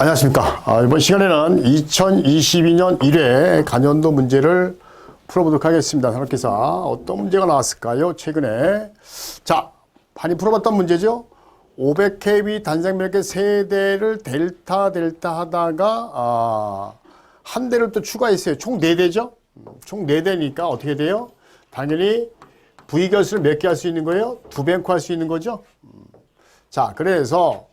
안녕하십니까. 이번 시간에는 2022년 1회 간연도 문제를 풀어보도록 하겠습니다. 산업기사 어떤 문제가 나왔을까요? 최근에 자, 많이 풀어봤던 문제죠. 500kV 단상면역계 세 대를 델타 하다가 한 대를 또 추가했어요. 총 4대죠. 총 4대니까 어떻게 돼요? 당연히 V결수를 몇 개 할 수 있는 거예요? 2뱅크 할 수 있는 거죠. 자, 그래서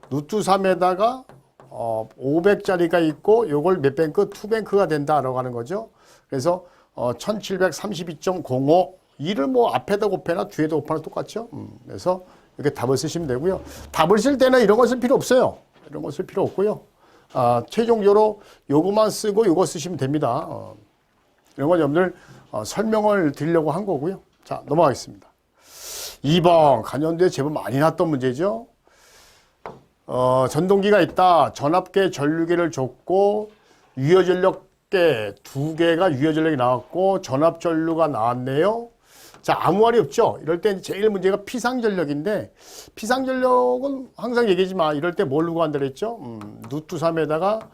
루트 3에다가 500짜리가 있고 요걸 몇 뱅크? 2뱅크가 된다라고 하는 거죠. 그래서 1732.05 이를 뭐 앞에다 곱해나 뒤에다 곱하나 똑같죠. 그래서 이렇게 답을 쓰시면 되고요. 답을 쓸 때는 이런 거 쓸 필요 없어요. 이런 거 쓸 필요 없고요. 최종적으로 요거만 쓰고 요거 쓰시면 됩니다. 이런 건 여러분들 설명을 드리려고 한 거고요. 자, 넘어가겠습니다. 2번 간연도에 제법 많이 났던 문제죠. 전동기가 있다. 전압계, 전류계를 줬고 유효전력계 2개가 유효전력이 나왔고 전압전류가 나왔네요. 자, 아무 말이 없죠. 이럴 때 제일 문제가 피상전력인데 피상전력은 항상 얘기하지만 이럴 때 뭘로 구한다 그랬죠? 루트 3에다가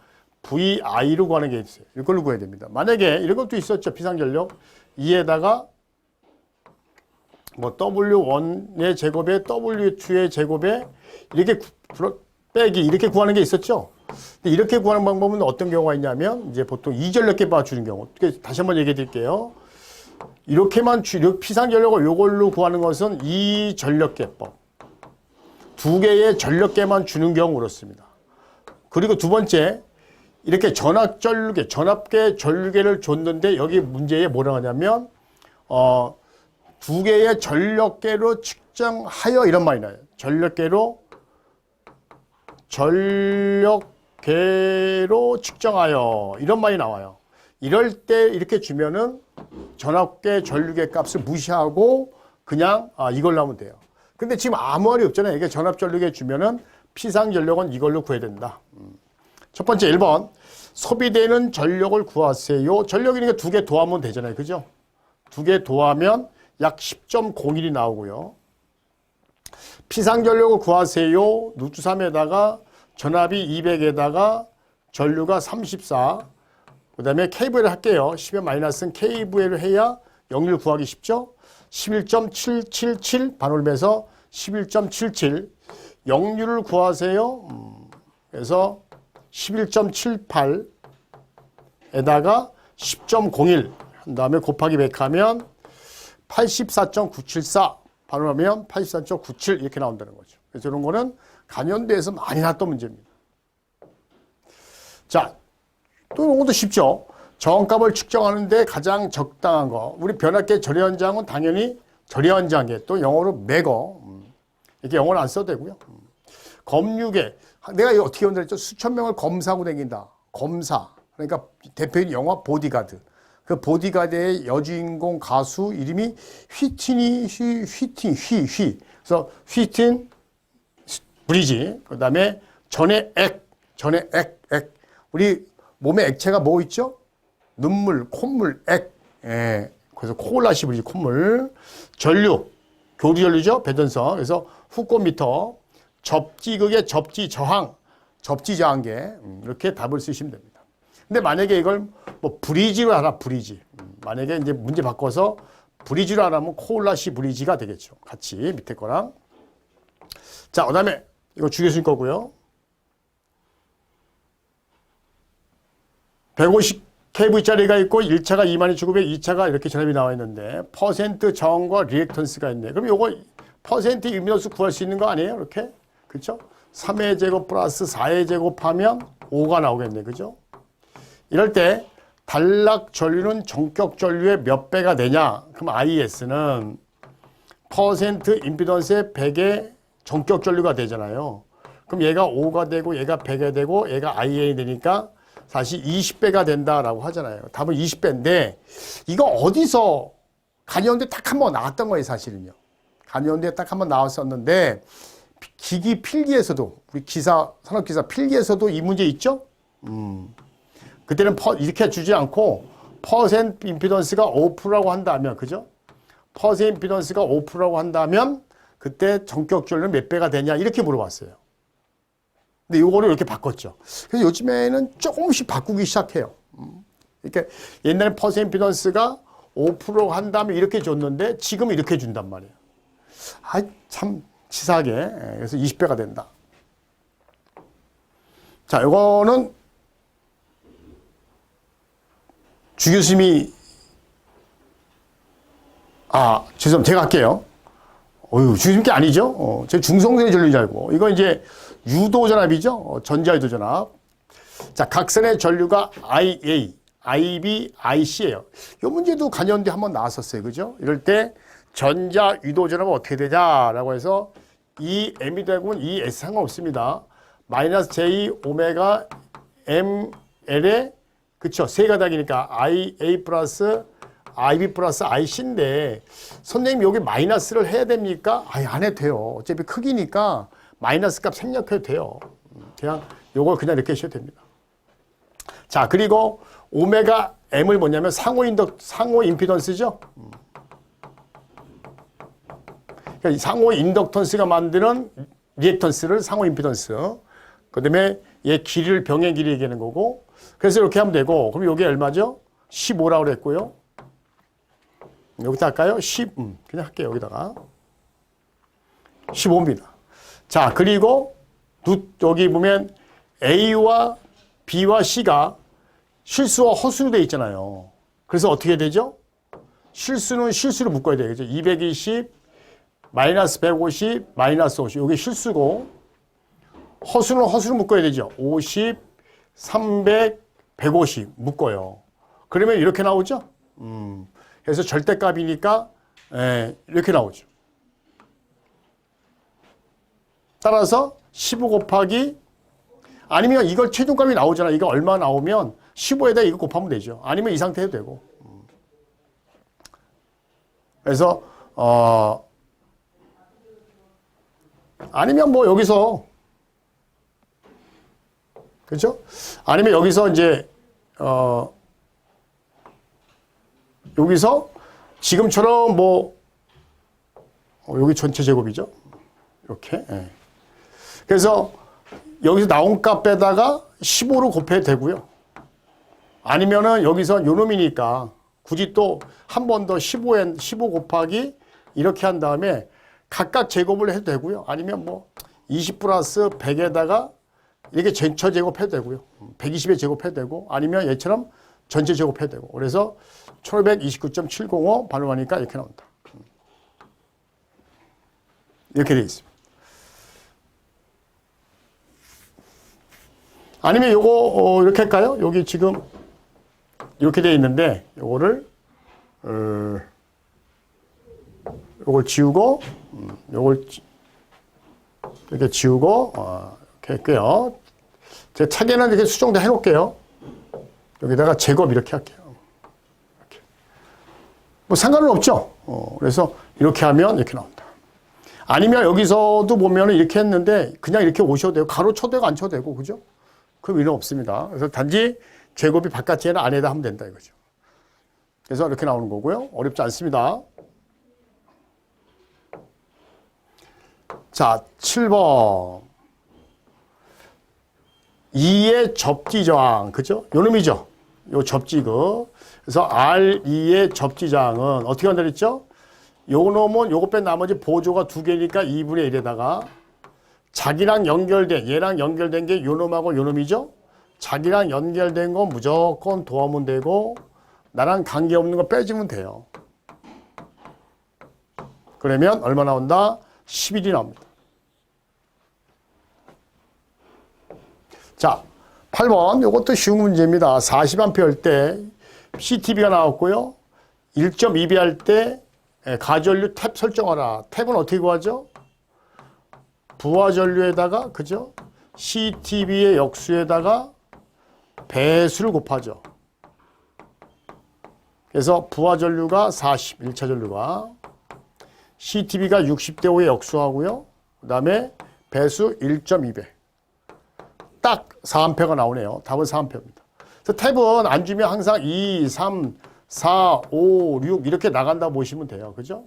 VI로 구하는 게 있어요. 이걸로 구해야 됩니다. 만약에 이런 것도 있었죠. 피상전력 2에다가 뭐 W1의 제곱에 W2의 제곱에 이렇게 빼기 이렇게 구하는 게 있었죠. 근데 이렇게 구하는 방법은 어떤 경우가 있냐면 이제 보통 이전력계 봐주는 경우. 다시 한번 얘기해 드릴게요. 이렇게만 피상전력을 이걸로 구하는 것은 이전력계법. 2개의 전력계만 주는 경우 그렇습니다. 그리고 두 번째 이렇게 전압전류계, 전압계, 전류계를 줬는데 여기 문제에 뭐라고 하냐면 2개의 전력계로 측정하여 이런 말이 나요. 전력계로 측정하여 이런 말이 나와요. 이럴 때 이렇게 주면은 전압계, 전류계 값을 무시하고 그냥 이걸로 하면 돼요. 근데 지금 아무 말이 없잖아요. 이게 전압, 전류계 주면은 피상전력은 이걸로 구해야 된다. 첫 번째 1번 소비되는 전력을 구하세요. 전력이니까 2개 더하면 되잖아요. 그죠? 2개 더하면 약 10.01이 나오고요. 피상전력을 구하세요. 루트 3에다가 전압이 200에다가 전류가 34. 그 다음에 KV를 할게요. 10의 마이너스는 KV를 해야 역률 구하기 쉽죠. 11.777 반올림에서 11.77 역률을 구하세요. 그래서 11.78에다가 10.01 한 다음에 곱하기 100하면 84.974 반올하면 84.97 이렇게 나온다는 거죠. 그래서 이런 거는 간연도에서 많이 났던 문제입니다. 자, 또 이런 것도 쉽죠. 저항값을 측정하는데 가장 적당한 거. 우리 변압계 절여현장은 당연히 절여현장계 또 영어로 매거. 이렇게 영어를 안 써도 되고요. 검유계. 내가 이거 어떻게 연달했죠? 수천 명을 검사하고 다닌다. 검사. 그러니까 대표인 영화 보디가드. 그 보디가드의 여주인공 가수 이름이 휘틴. 그래서 휘틴 브리지. 그 다음에 전의 액. 우리 몸에 액체가 뭐 있죠? 눈물, 콧물, 액. 예. 그래서 코올라시 브리지, 콧물. 전류. 교류전류죠? 배전선. 그래서 후코미터. 접지극의 접지 저항. 접지 저항계. 이렇게 답을 쓰시면 됩니다. 근데 만약에 이걸 뭐 브리지로 하라, 브리지. 만약에 이제 문제 바꿔서 브리지로 하라면 코올라시 브리지가 되겠죠. 같이 밑에 거랑. 자, 그 다음에 이거 주교수님 거고요. 150kV짜리가 있고 1차가 22,900, 2차가 이렇게 전압이 나와 있는데 퍼센트 저항과 리액턴스가 있네. 그럼 요거 퍼센트 임미던스 구할 수 있는 거 아니에요? 이렇게. 그렇죠? 3의 제곱 플러스 4의 제곱하면 5가 나오겠네. 그죠? 이럴 때 단락 전류는 전격 전류의 몇 배가 되냐? 그럼 IS는 퍼센트 임피던스의 100의 전격 전류가 되잖아요. 그럼 얘가 5가 되고 얘가 100이 되고 얘가 IN이 되니까 사실 20배가 된다라고 하잖아요. 답은 20배인데 이거 어디서 간연도에 딱 한 번 나왔던 거예요. 사실은요. 간연도에 딱 한 번 나왔었는데 기기 필기에서도 우리 산업기사 필기에서도 이 문제 있죠? 그때는 이렇게 주지 않고 퍼센트 임피던스가 5%라고 한다면 그죠? 퍼센트 임피던스가 5%라고 한다면 그때 전격 전류는 몇 배가 되냐 이렇게 물어봤어요. 근데 요거를 이렇게 바꿨죠. 그래서 요즘에는 조금씩 바꾸기 시작해요. 그러니까 옛날에 퍼센트 임피던스가 5% 한 다음에 이렇게 줬는데 지금 이렇게 준단 말이에요. 아, 참 치사하게. 그래서 20배가 된다. 자, 요거는 주 교수님이 죄송합니다. 제가 할게요. 주교수님 게 아니죠. 제 중성전의 전류인 줄 알고. 이거 이제 유도전압이죠. 전자유도전압. 자, 각선의 전류가 IA, IB, IC예요. 이 문제도 간연대 한번 나왔었어요. 그죠? 이럴 때 전자유도전압은 어떻게 되냐라고 해서 이 M이 되고는 이 S 상관없습니다. 마이너스 J 오메가 ML에 그쵸? 세가닥이니까 IA 플러스 IB 플러스 IC인데 선생님 여기 마이너스를 해야 됩니까? 안 해도 돼요. 어차피 크기니까 마이너스 값 생략해도 돼요. 그냥 요걸 그냥 이렇게 하셔도 됩니다. 자, 그리고 오메가 M을 뭐냐면 상호 임피던스죠. 그러니까 상호 인덕턴스가 만드는 리액턴스를 상호 임피던스. 그 다음에 얘 길이를 병의 길이 얘기하는 거고. 그래서 이렇게 하면 되고. 그럼 이게 얼마죠? 15라고 그랬고요. 여기다 할까요? 10. 그냥 할게요. 여기다가. 15입니다. 자, 그리고 여기 보면 A와 B와 C가 실수와 허수로 되어 있잖아요. 그래서 어떻게 되죠? 실수는 실수로 묶어야 되겠죠. 220, 마이너스 150, 마이너스 50. 이게 실수고, 허수는 허수로 묶어야 되죠. 50, 300, 150 묶어요. 그러면 이렇게 나오죠? 그래서 절대값이니까 이렇게 나오죠. 따라서 15 곱하기 아니면 이걸 최종값이 나오잖아. 이거 얼마 나오면 15에다 이거 곱하면 되죠. 아니면 이 상태 해도 되고. 그래서 아니면 뭐 여기서 그렇죠? 아니면 여기서 이제 여기서 지금처럼 뭐 여기 전체 제곱이죠. 이렇게. 그래서 여기서 나온 값에다가 15로 곱해도 되고요. 아니면은 여기서 요 놈이니까 굳이 또 한 번 더 15 곱하기 이렇게 한 다음에 각각 제곱을 해도 되고요. 아니면 뭐 20 플러스 100에다가 이렇게 전체 제곱해도 되고요. 120에 제곱해도 되고 아니면 얘처럼 전체 제곱해도 되고. 그래서 1529.705 발음하니까 이렇게 나온다. 이렇게 되어 있습니다. 아니면 요거 이렇게 할까요? 여기 지금 이렇게 되어 있는데 요거를 요걸 지우고 요걸 이렇게 지우고 이렇게 했고요. 제 책에는 이렇게 수정도 해놓을게요. 여기다가 제곱 이렇게 할게요. 이렇게. 뭐 상관은 없죠. 그래서 이렇게 하면 이렇게 나온다. 아니면 여기서도 보면은 이렇게 했는데 그냥 이렇게 오셔도 되고 가로 쳐도 되고 안 쳐도 되고 그죠? 그럼 일은 없습니다. 그래서 단지 제곱이 바깥에 아니라 안에다 하면 된다 이거죠. 그래서 이렇게 나오는 거고요. 어렵지 않습니다. 자, 7번. 2의 접지저항. 그죠? 요 놈이죠? 요 접지그. 그래서 R2의 접지저항은 어떻게 한다 그랬죠? 요 놈은 요거 뺀 나머지 보조가 2개니까 2분의 1에다가 자기랑 연결된, 얘랑 연결된 게 요 놈하고 요 놈이죠? 자기랑 연결된 건 무조건 도하면 되고 나랑 관계없는 거 빼주면 돼요. 그러면 얼마 나온다? 11이 나옵니다. 자, 8번. 이것도 쉬운 문제입니다. 40A 할 때 CTB가 나왔고요. 1.2B 할 때 가전류 탭 설정하라. 탭은 어떻게 구하죠? 부하전류에다가 그죠? CTB의 역수에다가 배수를 곱하죠. 그래서 부하전류가 40, 1차 전류가 CTB가 60대 5의 역수하고요. 그 다음에 배수 1.2배. 딱 4A가 나오네요. 답은 4A입니다. 그래서 탭은 안 주면 항상 2, 3, 4, 5, 6 이렇게 나간다 보시면 돼요. 그죠?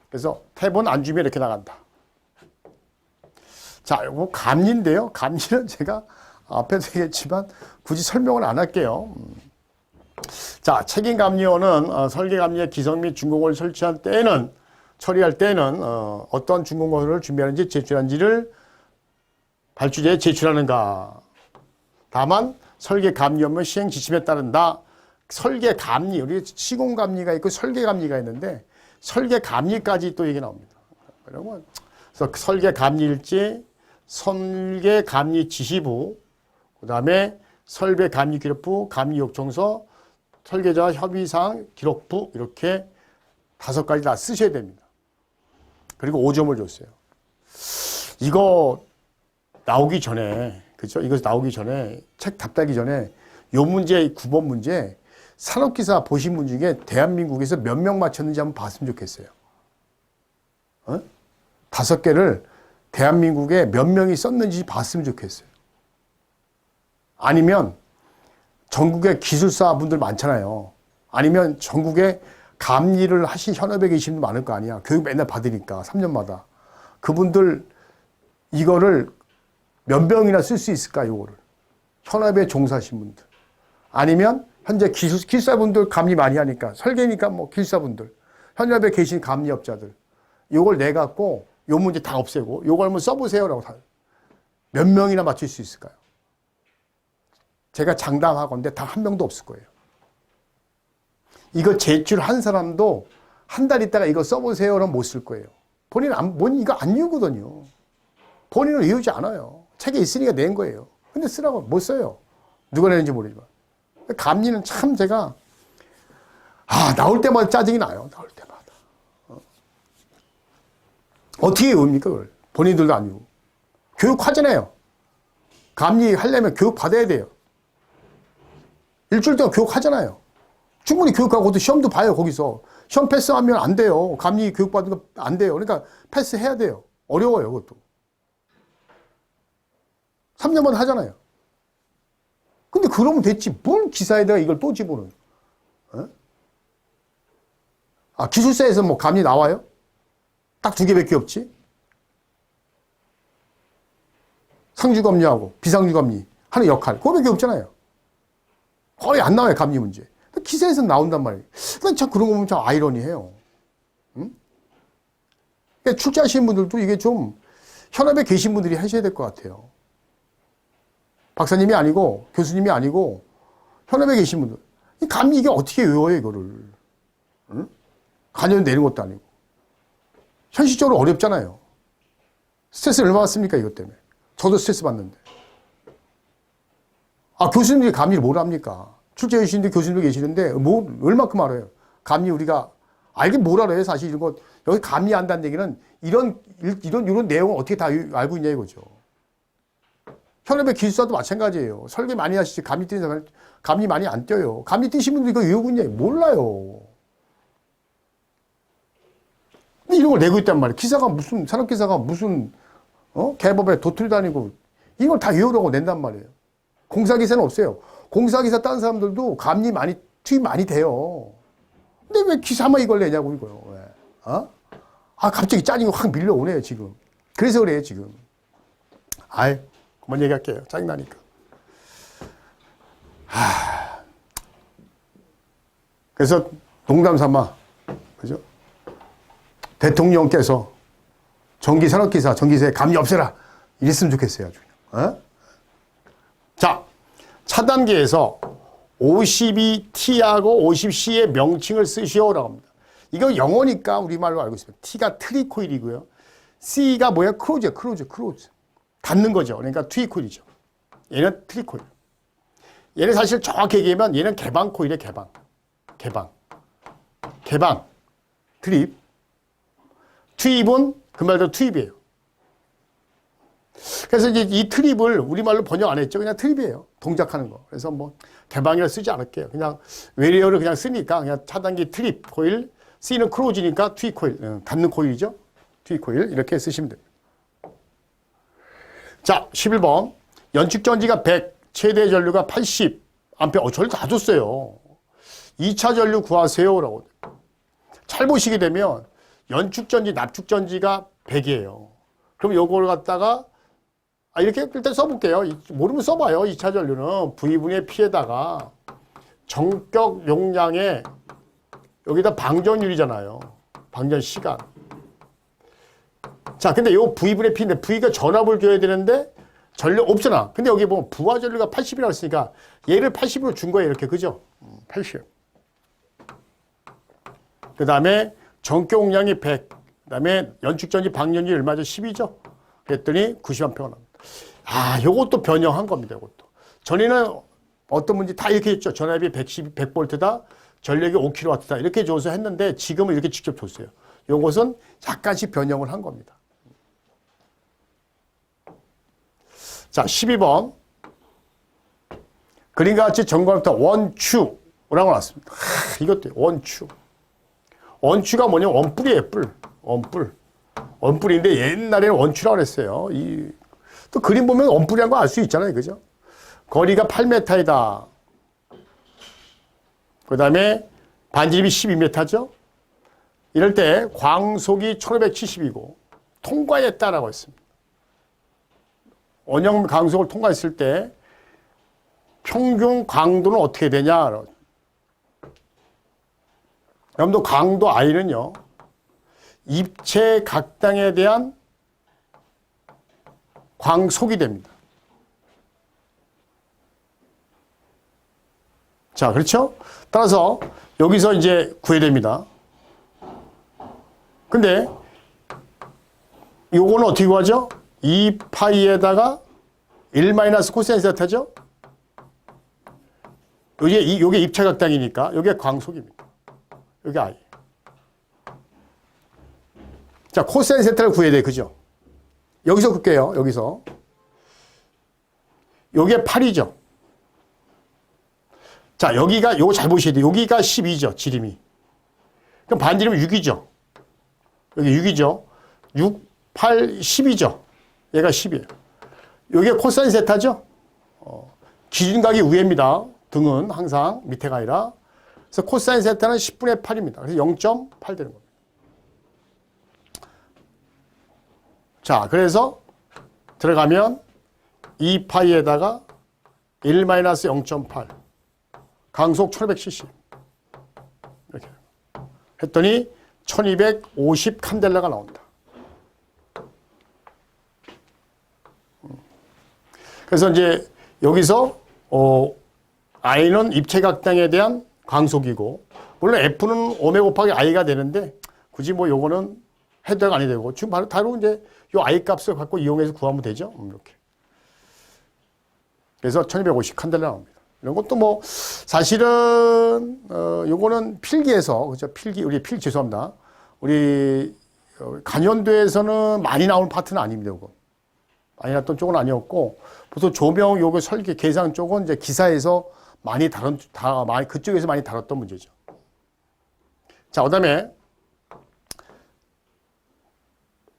그래서 탭은 안 주면 이렇게 나간다. 자, 이거 감리인데요. 감리는 제가 앞에도 얘기했지만 굳이 설명을 안 할게요. 자, 책임감리원은 설계감리의 기성 및 준공을 설치한 때에는 처리할 때에는 어떤 준공건설을 준비하는지 제출하는지를 발주자에 제출하는가. 다만 설계감리업무 시행 지침에 따른다. 설계감리, 우리 시공감리가 있고 설계감리가 있는데 설계감리까지 또 얘기 나옵니다. 그러면 그래서 설계감리일지, 설계감리 지시부, 그 다음에 설계감리기록부, 감리요청서, 설계자 협의사항 기록부 이렇게 5가지 다 쓰셔야 됩니다. 그리고 5점을 줬어요. 이거 나오기 전에, 그죠? 이거 나오기 전에, 책 답달기 전에 요 문제, 9번 문제, 산업기사 보신 분 중에 대한민국에서 몇 명 맞췄는지 한번 봤으면 좋겠어요. 5개를 대한민국에 몇 명이 썼는지 봤으면 좋겠어요. 아니면 전국에 기술사 분들 많잖아요. 아니면 전국에 감리를 하신 현업에 계신 분 많을 거 아니야. 교육 맨날 받으니까 3년마다. 그분들 이거를 몇 명이나 쓸 수 있을까, 요거를. 현업에 종사하신 분들. 아니면 현재 기술사분들 감리 많이 하니까, 설계니까 뭐 기술사분들, 현업에 계신 감리업자들. 요걸 내갖고 요 문제 다 없애고 요걸 한번 써보세요라고 다. 몇 명이나 맞출 수 있을까요? 제가 장담하건대 단 한 명도 없을 거예요. 이거 제출한 사람도 한 달 있다가 이거 써보세요는 못 쓸 거예요. 본인은 이거 안 외우거든요. 본인은 외우지 않아요. 책에 있으니까 낸 거예요. 근데 쓰라고 못 써요. 누가 내는지 모르지만. 감리는 참 제가 나올 때마다 짜증이 나요. 나올 때마다. 어떻게 외웁니까 그걸? 본인들도 안 외우고. 교육하잖아요. 감리 하려면 교육 받아야 돼요. 일주일 동안 교육하잖아요. 충분히 교육하고도 시험도 봐요, 거기서. 시험 패스하면 안 돼요. 감리 교육받은 거 안 돼요. 그러니까 패스해야 돼요. 어려워요, 그것도. 3년만 하잖아요. 근데 그러면 됐지. 뭘 기사에다가 이걸 또 집어넣어요. 기술사에서 뭐 감리 나와요? 딱 2개밖에 없지? 상주감리하고 비상주감리 하는 역할. 그거밖에 없잖아요. 거의 안 나와요, 감리 문제. 기사에서 나온단 말이에요. 난 참 그런 거 보면 참 아이러니해요. 응? 그러니까 출제하시는 분들도 이게 좀 현업에 계신 분들이 하셔야 될 것 같아요. 박사님이 아니고 교수님이 아니고 현업에 계신 분들. 감리 이게 어떻게 외워요, 이거를. 응? 관련 내는 것도 아니고. 현실적으로 어렵잖아요. 스트레스 얼마나 씁니까, 이것 때문에. 저도 스트레스 받는데. 교수님들이 감리를 뭘 합니까? 출제해 주시는데 교수님도 계시는데, 얼마큼 알아요? 감리 우리가, 알긴 뭘 알아요, 사실 이런 거. 여기 감리한다는 얘기는 이런 내용을 어떻게 다 알고 있냐 이거죠. 현업의 기술사도 마찬가지예요. 설계 많이 하시지, 감리 뛰는 사람, 감리 많이 안 뛰어요. 감리 뛰신 분들 이거 외우고 있냐? 몰라요. 근데 이런 걸 내고 있단 말이에요. 산업기사가 무슨, 개법에 도틀 다니고, 이걸 다 외우라고 낸단 말이에요. 공사기사는 없어요. 공사기사 딴 사람들도 감리 투입 많이 돼요. 근데 왜 기사만 이걸 내냐고, 이거요. 왜? 갑자기 짜증이 확 밀려오네요, 지금. 그래서 그래요, 지금. 그만 얘기할게요. 짜증나니까. 그래서 농담 삼아, 그죠? 대통령께서 전기산업기사, 전기세 감리 없애라. 이랬으면 좋겠어요, 아주. 자, 차단기에서 52T하고 50C의 명칭을 쓰시오라고 합니다. 이거 영어니까 우리말로 알고 있습니다. T가 트리코일이고요. C가 뭐야? 크로즈. 닫는 거죠. 그러니까 트리코일이죠. 얘는 트리코일. 얘는 사실 정확히 얘기하면 얘는 개방코일이에요. 개방. 트립. 투입은 그 말대로 투입이에요. 그래서 이제 이 트립을 우리말로 번역 안 했죠. 그냥 트립이에요. 동작하는 거. 그래서 뭐 개방이라 쓰지 않을게요. 그냥 외래어를 그냥 쓰니까 그냥 차단기 트립 코일, C는 크로즈니까 트윗 코일, 닫는 코일이죠. 트윗 코일 이렇게 쓰시면 됩니다. 자, 11번. 연축전지가 100, 최대 전류가 80 암페어. 전류 다 줬어요. 2차 전류 구하세요라고. 잘 보시게 되면 연축전지, 납축전지가 100이에요. 그럼 요걸 갖다가 이렇게 일단 써볼게요. 모르면 써봐요. 2차 전류는 V분의 P에다가 전격 용량에 여기다 방전율이잖아요. 방전 시간. 자, 근데 요 V분의 P인데 V가 전압을 줘야 되는데 전력 없잖아. 근데 여기 보면 부하 전류가 80이라고 했으니까 얘를 80으로 준 거예요. 이렇게. 그죠? 80. 그 다음에 전격 용량이 100. 그 다음에 연축전지 방전율이 얼마죠? 10이죠? 그랬더니 90A 나옵니다. 요것도 변형한 겁니다. 요것도. 전에는 어떤 문제 다 이렇게 했죠. 전압이 100V다. 전력이 5kW다. 이렇게 줘서 했는데 지금은 이렇게 직접 줬어요. 요것은 약간씩 변형을 한 겁니다. 자, 12번. 그림과 같이 전관부터 원추라고 나왔습니다. 이것도 원추. 원추가 뭐냐면 원뿔이에요, 뿔. 원뿔. 원뿔인데 옛날에는 원추라고 그랬어요. 또 그림 보면 원뿔이라는 거 알 수 있잖아요. 그죠? 거리가 8m이다. 그 다음에 반지름이 12m죠? 이럴 때 광속이 1570이고 통과했다라고 했습니다. 원형 광속을 통과했을 때 평균 강도는 어떻게 되냐? 여러분도 강도 I는요, 입체 각당에 대한 광속이 됩니다. 자, 그렇죠? 따라서 여기서 이제 구해야 됩니다. 근데 요거는 어떻게 구하죠? 2파이에다가 1 마이너스 코사인 세타죠? 요게 입체 각당이니까 요게 광속입니다. 요게 I. 자, 코사인 세타를 구해야 돼. 그죠? 여기서 볼게요. 여기서. 요게 8이죠. 자, 여기가, 요거 잘 보셔야 돼요. 여기가 12죠. 지름이. 그럼 반지름은 6이죠. 여기 6이죠. 6, 8, 10이죠. 얘가 10이에요. 여기가 코사인 세타죠. 기준각이 위에입니다. 등은 항상 밑에가 아니라. 그래서 코사인 세타는 10분의 8입니다. 그래서 0.8 되는 겁니다. 자, 그래서 들어가면 2파이에다가 1-0.8. 강속 1570. 이렇게 했더니 1250 칸델라가 나온다. 그래서 이제 여기서 I는 입체각당에 대한 광속이고, 물론 F는 오메 곱하기 I가 되는데 굳이 뭐 요거는 해도 안 해도 되고, 지금 바로 이제 요 I 값을 갖고 이용해서 구하면 되죠. 이렇게. 그래서 1250 칸델라 나옵니다. 이런 것도 뭐 사실은 요거는 필기에서, 그죠? 죄송합니다. 우리 간연도에서는 많이 나오는 파트는 아닙니다. 요거. 많이 나왔던 쪽은 아니었고, 보통 조명 요거 설계 계산 쪽은 이제 기사에서 많이 그쪽에서 많이 다뤘던 문제죠. 자, 그다음에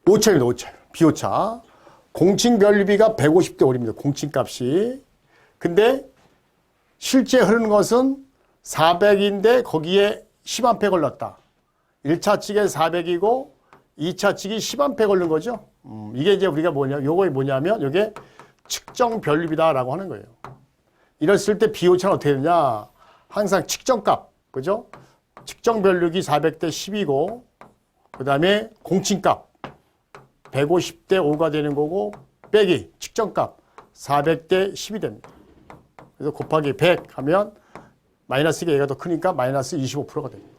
5차입니다. 5차. 비오차. 공칭 변류비가 150대 5입니다. 공칭값이. 근데 실제 흐르는 것은 400인데 거기에 10A 걸렸다. 1차 측에 400이고 2차 측이 10A 걸린 거죠. 이게 이제 우리가 요거 뭐냐면 요게 측정 변류비다라고 하는 거예요. 이랬을 때 비오차는 어떻게 되냐? 항상 측정값, 그죠? 측정 변류기 400대 10이고, 그 다음에 공칭값 150대 5가 되는 거고, 빼기 측정값 400대 10이 됩니다. 그래서 곱하기 100 하면 마이너스가 얘가 더 크니까 마이너스 25%가 됩니다.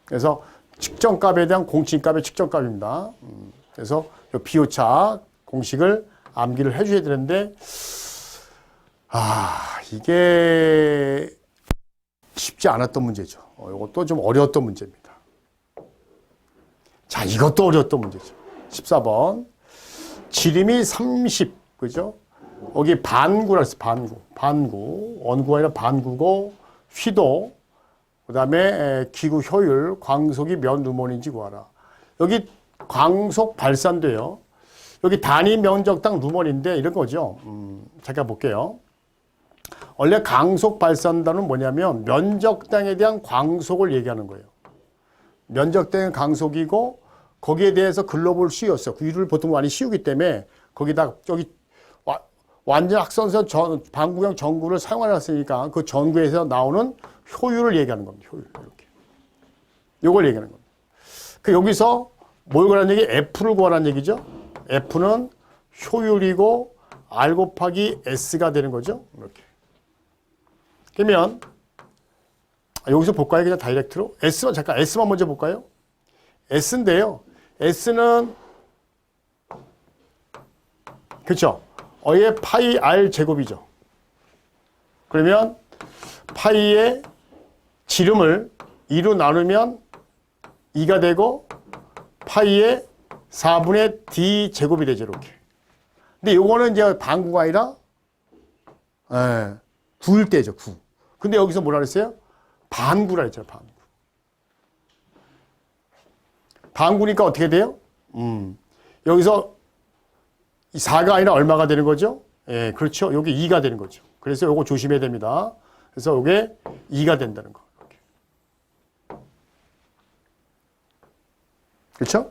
그래서 측정값에 대한 공칭값의 측정값입니다. 그래서 이 비오차 공식을 암기를 해줘야 되는데, 이게 쉽지 않았던 문제죠. 이것도 좀 어려웠던 문제입니다. 자, 이것도 어려웠던 문제죠. 14번. 지름이 30, 그죠? 여기 반구라 했어요. 반구. 원구가 아니라 반구고, 휘도, 그 다음에 기구 효율, 광속이 몇 루몬인지 구하라. 여기 광속 발산돼요. 여기 단위 면적당 루몬인데 이런 거죠. 잠깐 볼게요. 원래 강속 발산단은 뭐냐면 면적당에 대한 광속을 얘기하는 거예요. 면적당의 강속이고 거기에 대해서 글로벌 씌웠어. U를 보통 많이 씌우기 때문에 거기다 저기 완전 확선선 방구형 전구를 사용하였으니까 그 전구에서 나오는 효율을 얘기하는 겁니다. 효율 이렇게. 요걸 얘기하는 겁니다. 그 여기서 뭘 구하는 얘기? F를 구하는 얘기죠. F는 효율이고 R 곱하기 S가 되는 거죠. 이렇게. 그러면 여기서 볼까요? 그냥 다이렉트로? S만 먼저 볼까요? S인데요. S는 그렇죠. 어의 파이 R 제곱이죠. 그러면 파이의 지름을 2로 나누면 2가 되고 파이의 4분의 D 제곱이 되죠. 이렇게. 근데 요거는 이제 반구가 아니라 9일 때죠. 9. 근데 여기서 뭐라 그랬어요? 반구라 했잖아요. 반구. 반구니까 어떻게 돼요? 여기서 4가 아니라 얼마가 되는 거죠? 예, 그렇죠. 여기 2가 되는 거죠. 그래서 요거 조심해야 됩니다. 그래서 요게 2가 된다는 거. 이렇게. 그렇죠?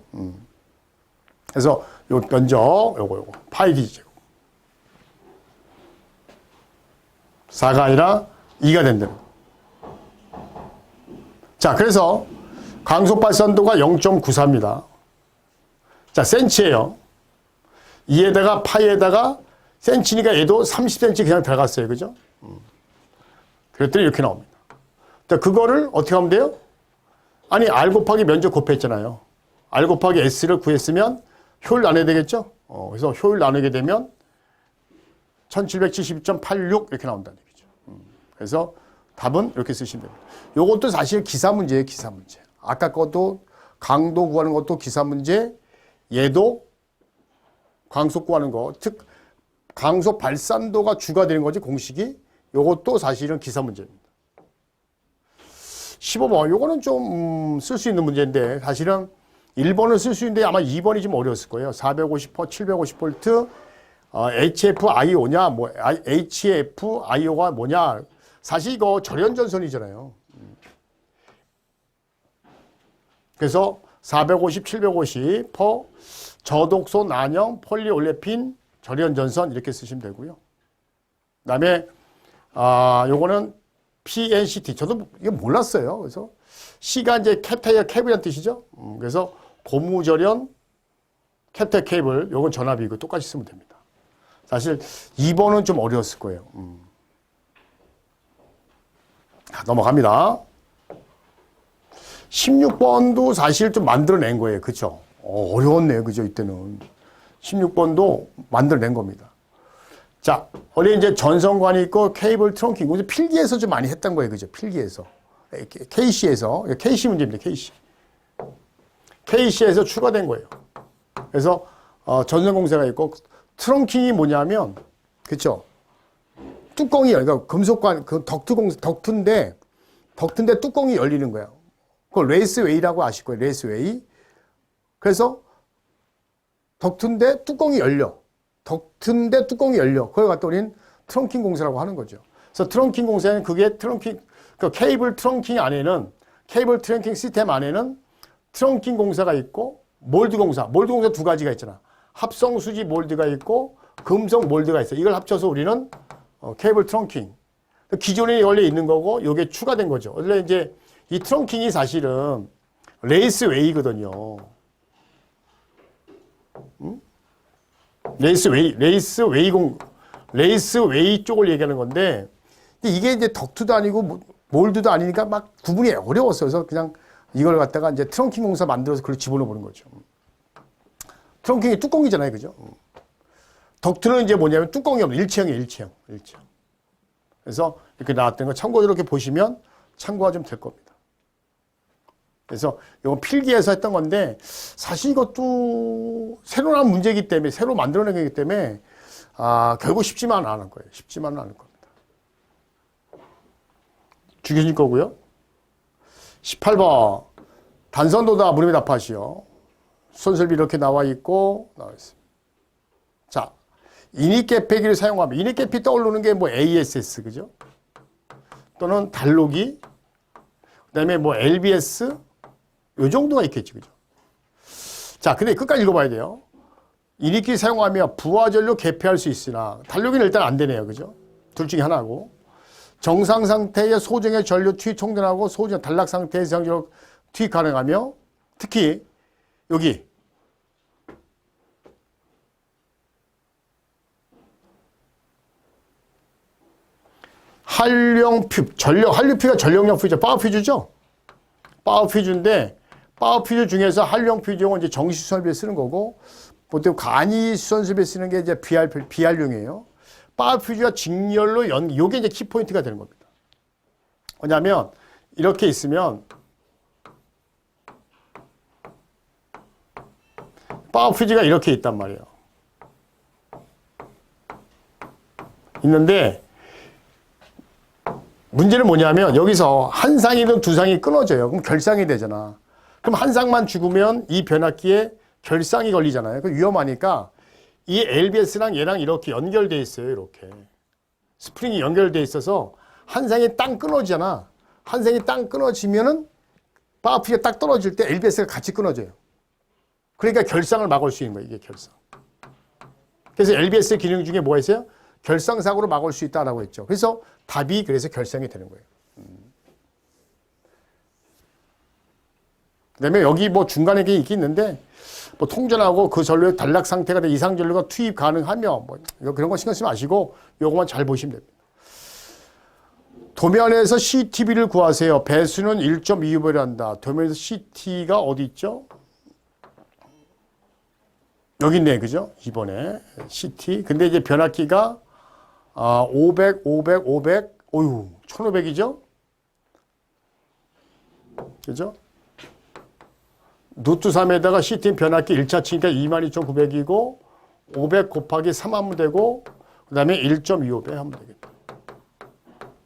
그래서 요 면적 요거 파이 D 제곱. 4가 아니라 2가 된다는 거. 자, 그래서 강속 발산도가 0.94입니다. 자, 센치예요. 2에다가 파이에다가 센치니까 얘도 30cm 그냥 들어갔어요. 그죠? 그랬더니 이렇게 나옵니다. 자, 그거를 어떻게 하면 돼요? 아니, R 곱하기 면적 곱했잖아요. R 곱하기 S를 구했으면 효율 나눠야 되겠죠? 그래서 효율 나누게 되면 1772.86 이렇게 나온다는 얘기죠. 그래서 답은 이렇게 쓰시면 됩니다. 요것도 사실 기사 문제예요. 기사 문제. 아까 것도 강도 구하는 것도 기사 문제, 얘도 강속 구하는 거, 즉 강속 발산도가 주가 되는 거지 공식이. 요것도 사실은 기사 문제입니다. 15번 요거는 좀 쓸 수 있는 문제인데 사실은 1번을 쓸 수 있는데 아마 2번이 좀 어려웠을 거예요. 450V, 750V, HFIO냐, 뭐 HFIO가 뭐냐. 사실 이거 절연전선이잖아요. 그래서 450, 750 퍼 저독소 난형 폴리올레핀 절연전선 이렇게 쓰시면 되고요. 그다음에 요거는 PNCT. 저도 이게 몰랐어요. 그래서 C가 이제 캡타이어 케이블이라는 뜻이죠. 그래서 고무절연 캡타 케이블, 요건 전압이고 똑같이 쓰면 됩니다. 사실 2번은 좀 어려웠을 거예요. 넘어갑니다. 16번도 사실 좀 만들어낸 거예요. 그쵸? 어려웠네요. 그죠? 이때는. 16번도 만들어낸 겁니다. 자, 원래 이제 전선관이 있고 케이블 트렁킹. 필기에서 좀 많이 했던 거예요. 그죠? 필기에서. KC에서. KC 문제입니다. KC. KC에서 추가된 거예요. 그래서, 전선공사가 있고, 트렁킹이 뭐냐면, 그쵸? 뚜껑이, 그러니까 금속관, 그 덕트인데 뚜껑이 열리는 거예요. 그걸 레이스웨이라고 아실 거예요. 레이스웨이. 그래서 덕트인데 뚜껑이 열려. 그걸 갖다 우리는 트렁킹 공사라고 하는 거죠. 그래서 트렁킹 공사는 그게 그 케이블 트렁킹 안에는, 케이블 트렁킹 시스템 안에는 트렁킹 공사가 있고 몰드 공사 두 가지가 있잖아. 합성 수지 몰드가 있고 금속 몰드가 있어. 이걸 합쳐서 우리는 케이블 트렁킹. 기존에 원래 있는 거고 이게 추가된 거죠. 원래 이제 이 트렁킹이 사실은 레이스웨이거든요. 레이스웨이 쪽을 얘기하는 건데, 근데 이게 이제 덕트도 아니고 몰드도 아니니까 막 구분이 어려웠어요. 그래서 그냥 이걸 갖다가 이제 트렁킹 공사 만들어서 그걸 집어넣어 보는 거죠. 트렁킹이 뚜껑이잖아요. 그죠? 덕트는 이제 뭐냐면 뚜껑이 없는 일체형이에요. 일체형. 그래서 이렇게 나왔던 거 참고로 이렇게 보시면 참고가 좀 될 겁니다. 그래서 이건 필기에서 했던 건데 사실 이것도 새로 나온 문제이기 때문에 새로 만들어낸 거기 때문에 결국 쉽지만은 않을 거예요. 쉽지만은 않을 겁니다. 주교님 거고요. 18번 단선도다 무릎이 답하시오. 손설비 이렇게 나와 있고 나와 있습니다. 자, 이닛개폐기를 사용하면 이닛개폐 떠오르는 게 뭐 ASS 그죠? 또는 달로기, 그다음에 뭐 LBS 요 정도가 있겠지 그죠? 자, 근데 끝까지 읽어봐야 돼요. 이니키 사용하며 부하전류 개폐할 수 있으나 달력은 일단 안 되네요. 그죠? 둘 중에 하나고. 정상 상태의 소정의 전류 투입 총전하고 소정 단락 상태의 전류 투입 가능하며 특히 여기 한류퓨가 전력용 퓨즈죠. 파워퓨즈죠. 파워퓨즈인데 파워퓨즈 중에서 한류용 퓨즈용은 이제 정시수선비에 쓰는 거고 보통 간이수선비에 쓰는 게 이제 비활용이에요. 파워퓨즈가 직렬로 요게 이제 키포인트가 되는 겁니다. 뭐냐면 이렇게 있으면 파워퓨즈가 이렇게 있단 말이에요. 있는데 문제는 뭐냐면 여기서 한 쌍이든 두 쌍이 끊어져요. 그럼 결쌍이 되잖아. 그럼 한 쌍만 죽으면 이 변압기에 결쌍이 걸리잖아요. 그 위험하니까 이 LBS랑 얘랑 이렇게 연결돼 있어요. 이렇게 스프링이 연결돼 있어서 한 쌍이 땅 끊어지잖아. 한 쌍이 땅 끊어지면은 파워퓨즈가 딱 떨어질 때 LBS가 같이 끊어져요. 그러니까 결쌍을 막을 수 있는 거예요. 이게 결쌍. 그래서 LBS 기능 중에 뭐가 있어요? 결쌍사고로 막을 수 있다라고 했죠. 그래서 답이 그래서 결쌍이 되는 거예요. 그 다음에 여기 뭐 중간에 게 있긴 있는데 뭐 통전하고 그 전류의 단락 상태가 된 이상 전류가 투입 가능하며 뭐 그런 거 신경 쓰지 마시고 요거만 잘 보시면 됩니다. 도면에서 CTB를 구하세요. 배수는 1.2U배란다. 도면에서 CT가 어디 있죠? 여기 있네. 그죠? 2번에 CT. 근데 이제 변압기가 500, 500, 500, 어휴, 1500이죠? 그죠? 루트 3에다가 CT 변압기 1차 치니까 22,900이고, 500 곱하기 3 하면 되고, 그 다음에 1.25배 하면 되겠다.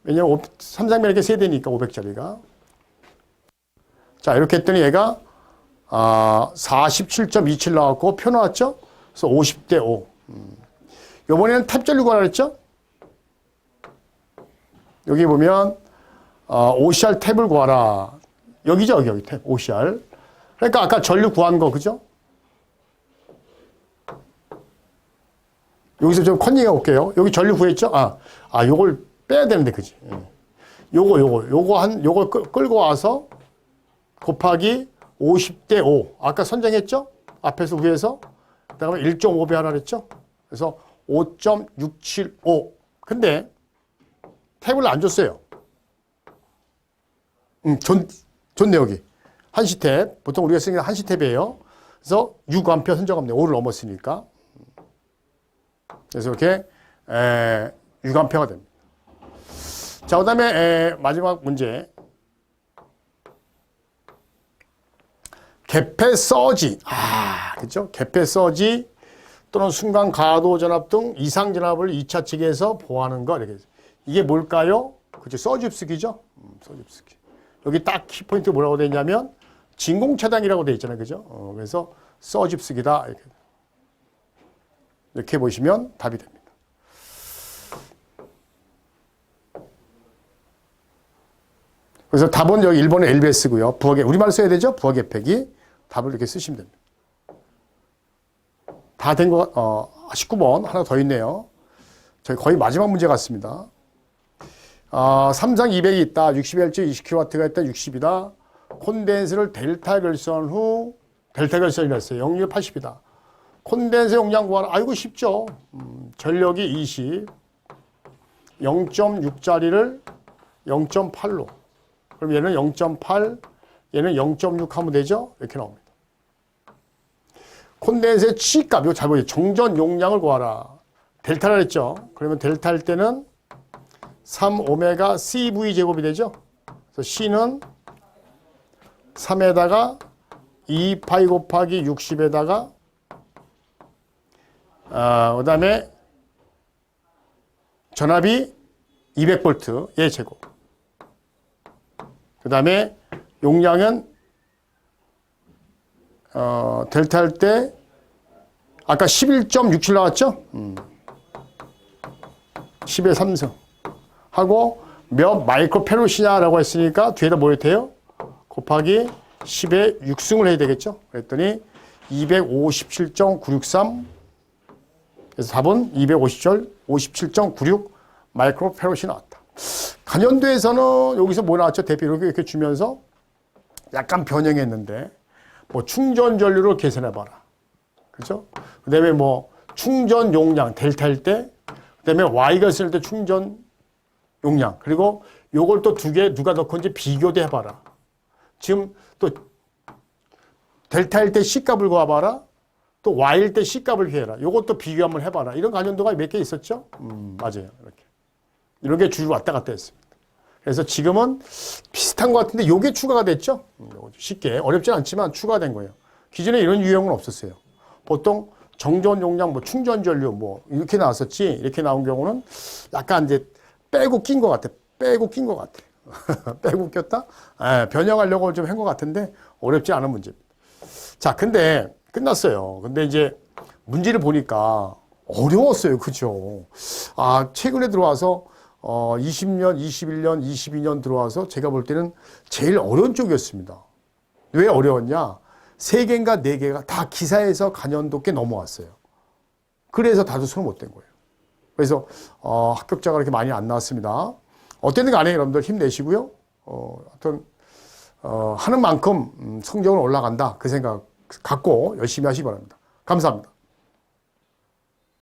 왜냐면 3상면 이렇게 세대니까 500짜리가. 자, 이렇게 했더니 얘가 47.27 나왔고, 표 나왔죠? 그래서 50대 5. 요번에는 탭 전류 구하라 그랬죠? 여기 보면 OCR 탭을 구하라. 여기죠, 여기 탭 OCR. 그러니까 아까 전류 구한 거 그죠? 여기서 좀 컨닝해 볼게요. 여기 전류 구했죠? 요걸 빼야 되는데 그지? 요거 끌고 와서 곱하기 50대 5. 아까 선정했죠? 앞에서 위에서. 그다음에 1.5배 하라 그랬죠? 그래서 5.675. 근데 탭을 안 줬어요. 좋네, 여기. 한시 탭. 보통 우리가 쓰는 게 한시 탭이에요. 그래서 6A 선정하면 5를 넘었으니까. 그래서 이렇게 6A가 됩니다. 자, 그 다음에 마지막 문제. 개폐 서지. 그죠? 개폐 서지 또는 순간 가도 전압 등 이상 전압을 2차 측에서 보호하는 거. 이렇게. 이게 뭘까요? 그죠? 서지 흡수기죠? 서지 흡수기. 여기 딱 키포인트 뭐라고 되어 있냐면 진공 차단이라고 되어 있잖아요. 그죠? 그래서 서지 흡수기다. 이렇게 보시면 답이 됩니다. 그래서 답은 여기 1번에 LBS고요. 우리말 써야 되죠? 부하 개폐기. 답을 이렇게 쓰시면 됩니다. 다 된 거, 19번. 하나 더 있네요. 저희 거의 마지막 문제 같습니다. 삼상 200이 있다. 60Hz 20kW가 있다. 60이다. 콘덴서를 델타 결선 후, 델타 결선이라 했어요. 용률 80이다. 콘덴서 용량 구하라. 이거 쉽죠. 전력이 20. 0.6짜리를 0.8로. 그럼 얘는 0.8, 얘는 0.6 하면 되죠? 이렇게 나옵니다. 콘덴서의 C값, 이거 잘 보세요. 정전 용량을 구하라. 델타라 했죠? 그러면 델타 할 때는 3오메가 CV 제곱이 되죠? 그래서 C는 3에다가 2파이 곱하기 60에다가 그 다음에 전압이 200V 얘 제곱. 그 다음에 용량은 델타 할 때 아까 11.67 나왔죠? 10의 3승 하고 몇 마이크로페롯이냐라고 했으니까 뒤에다 뭐 해야 돼요? 곱하기 10의 6승을 해야 되겠죠? 그랬더니 257.963. 그래서 답은 257.96 마이크로페롯이 나왔다. 간연도에서는 여기서 뭐 나왔죠? 대표 이렇게 주면서 약간 변형했는데, 뭐 충전 전류를 계산해봐라. 그죠? 그 다음에 뭐 충전 용량, 델타일 때, 그 다음에 Y가 쓸 때 충전 용량, 그리고 요걸 또 두 개 누가 더 큰지 비교도 해봐라. 지금 또 델타일 때 C값을 구해봐라. 또 Y일 때 C값을 구해라. 요것도 비교 한번 해봐라. 이런 간연도가 몇 개 있었죠? 맞아요. 이렇게. 이런 게 주로 왔다 갔다 했습니다. 그래서 지금은 비슷한 것 같은데 요게 추가가 됐죠? 쉽게. 어렵진 않지만 추가된 거예요. 기존에 이런 유형은 없었어요. 보통 정전 용량, 뭐 충전 전류, 뭐 이렇게 나왔었지. 이렇게 나온 경우는 약간 이제 빼고 낀 것 같아. 빼고 낀 것 같아. 빼고 꼈다? 변형하려고 좀 한 것 같은데 어렵지 않은 문제입니다. 자, 근데 끝났어요. 근데 이제 문제를 보니까 어려웠어요. 그죠? 아, 최근에 들어와서 20년, 21년, 22년 들어와서 제가 볼 때는 제일 어려운 쪽이었습니다. 왜 어려웠냐? 3개인가 4개가 다 기사에서 간연도께 넘어왔어요. 그래서 다들 손을 못 댄 거예요. 그래서 합격자가 그렇게 많이 안 나왔습니다. 어쨌든 간에 여러분들 힘내시고요. 하여튼 하는 만큼 성적은 올라간다. 그 생각 갖고 열심히 하시기 바랍니다. 감사합니다.